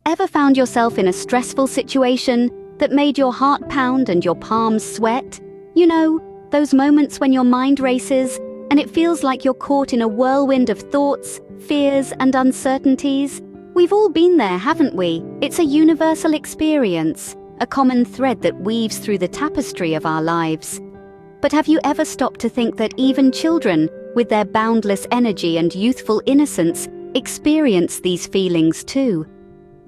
Ever found yourself in a stressful situation that made your heart pound and your palms sweat? You know, those moments when your mind races and it feels like you're caught in a whirlwind of thoughts, fears, and uncertainties? We've all been there, haven't we? It's a universal experience, a common thread that weaves through the tapestry of our lives. But have you ever stopped to think that even children, with their boundless energy and youthful innocence, experience these feelings too?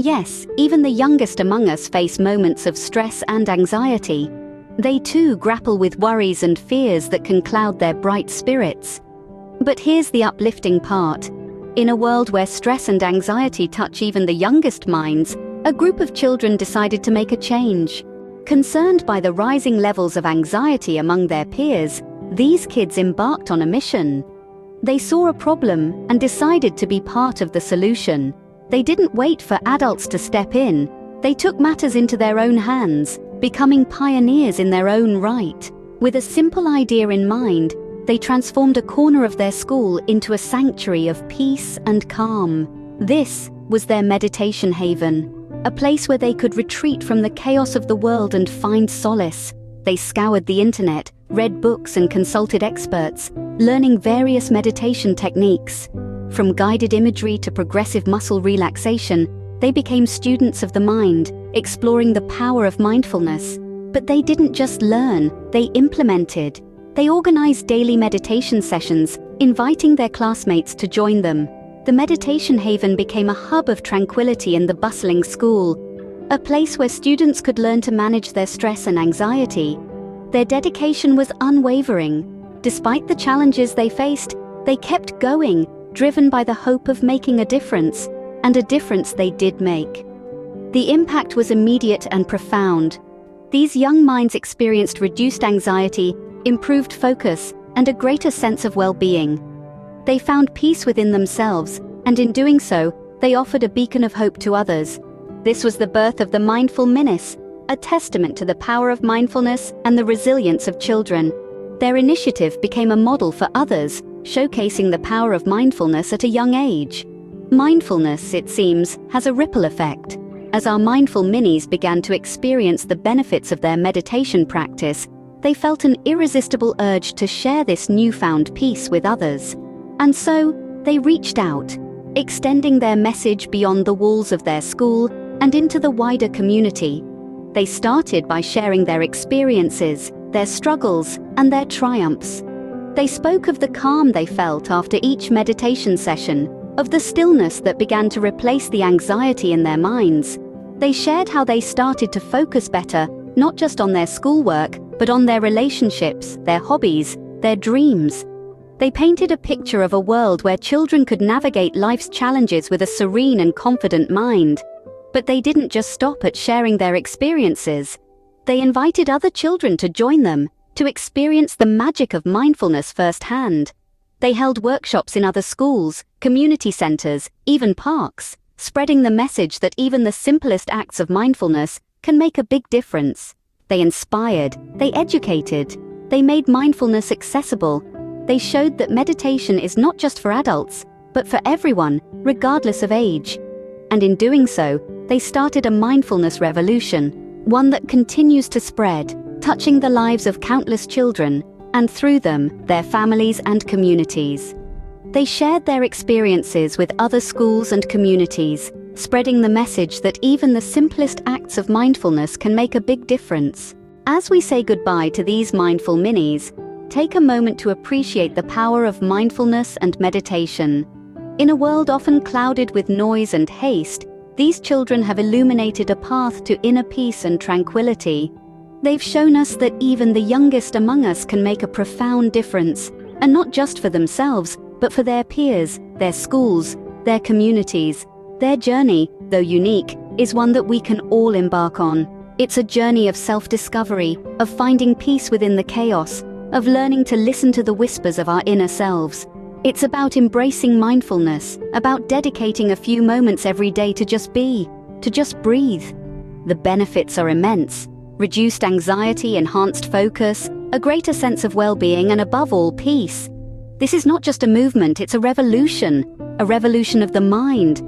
Yes, even the youngest among us face moments of stress and anxiety. They too grapple with worries and fears that can cloud their bright spirits. But here's the uplifting part. In a world where stress and anxiety touch even the youngest minds, a group of children decided to make a change. Concerned by the rising levels of anxiety among their peers, these kids embarked on a mission. They saw a problem and decided to be part of the solution. They didn't wait for adults to step in. They took matters into their own hands, becoming pioneers in their own right. With a simple idea in mind, they transformed a corner of their school into a sanctuary of peace and calm. This was their meditation haven, a place where they could retreat from the chaos of the world and find solace. They scoured the internet, read books and consulted experts, learning various meditation techniques. From guided imagery to progressive muscle relaxation, they became students of the mind, exploring the power of mindfulness. But they didn't just learn, they implemented. They organized daily meditation sessions, inviting their classmates to join them. The meditation haven became a hub of tranquility in the bustling school, a place where students could learn to manage their stress and anxiety. Their dedication was unwavering. Despite the challenges they faced, they kept going, driven by the hope of making a difference, and a difference they did make. The impact was immediate and profound. These young minds experienced reduced anxiety, improved focus, and a greater sense of well-being. They found peace within themselves, and in doing so, they offered a beacon of hope to others. This was the birth of the Mindful Minutes, a testament to the power of mindfulness and the resilience of children. Their initiative became a model for others, showcasing the power of mindfulness at a young age. Mindfulness, it seems, has a ripple effect. As our mindful minis began to experience the benefits of their meditation practice, they felt an irresistible urge to share this newfound peace with others. And so, they reached out, extending their message beyond the walls of their school and into the wider community. They started by sharing their experiences, their struggles, and their triumphs. They spoke of the calm they felt after each meditation session, of the stillness that began to replace the anxiety in their minds. They shared how they started to focus better, not just on their schoolwork, but on their relationships, their hobbies, their dreams. They painted a picture of a world where children could navigate life's challenges with a serene and confident mind. But they didn't just stop at sharing their experiences. They invited other children to join them, to experience the magic of mindfulness firsthand. They held workshops in other schools, community centers, even parks, spreading the message that even the simplest acts of mindfulness can make a big difference. They inspired, they educated, they made mindfulness accessible. They showed that meditation is not just for adults, but for everyone, regardless of age. And in doing so, they started a mindfulness revolution, one that continues to spread, touching the lives of countless children, and through them, their families and communities. They shared their experiences with other schools and communities, spreading the message that even the simplest acts of mindfulness can make a big difference. As we say goodbye to these mindful minis, take a moment to appreciate the power of mindfulness and meditation. In a world often clouded with noise and haste, these children have illuminated a path to inner peace and tranquility. They've shown us that even the youngest among us can make a profound difference, and not just for themselves, but for their peers, their schools, their communities. Their journey, though unique, is one that we can all embark on. It's a journey of self-discovery, of finding peace within the chaos, of learning to listen to the whispers of our inner selves. It's about embracing mindfulness, about dedicating a few moments every day to just be, to just breathe. The benefits are immense. Reduced anxiety, enhanced focus, a greater sense of well-being, and above all, peace. This is not just a movement, it's a revolution of the mind.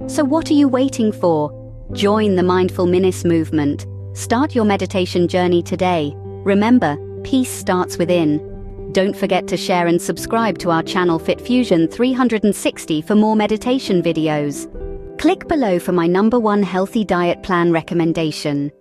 So what are you waiting for? Join the mindfulness movement. Start your meditation journey today. Remember, peace starts within. Don't forget to share and subscribe to our channel Fit Fusion 360 for more meditation videos. Click below for my #1 healthy diet plan recommendation.